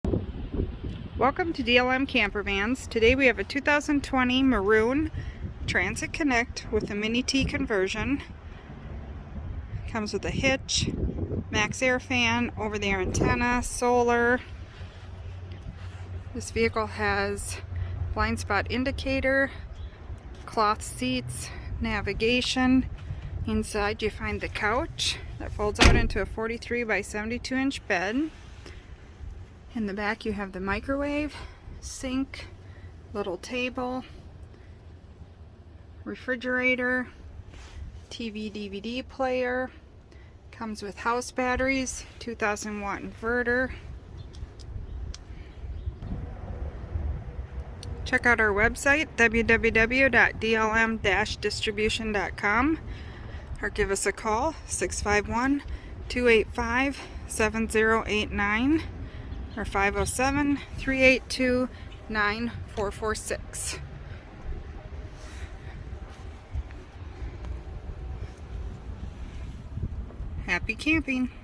Welcome to DLM Campervans. Today we have a 2020 Maroon Transit Connect with a Mini-T Conversion. Comes with a hitch, max air fan, over-the-air antenna, solar. This vehicle has blind spot indicator, cloth seats, navigation. Inside you find the couch that folds out into a 43 by 72 inch bed. In the back you have the microwave, sink, little table, refrigerator, TV DVD player. Comes with house batteries, 2000 watt inverter. Check out our website www.dlm-distribution.com or give us a call 651-285-7089 or 507-382-9446. Happy camping!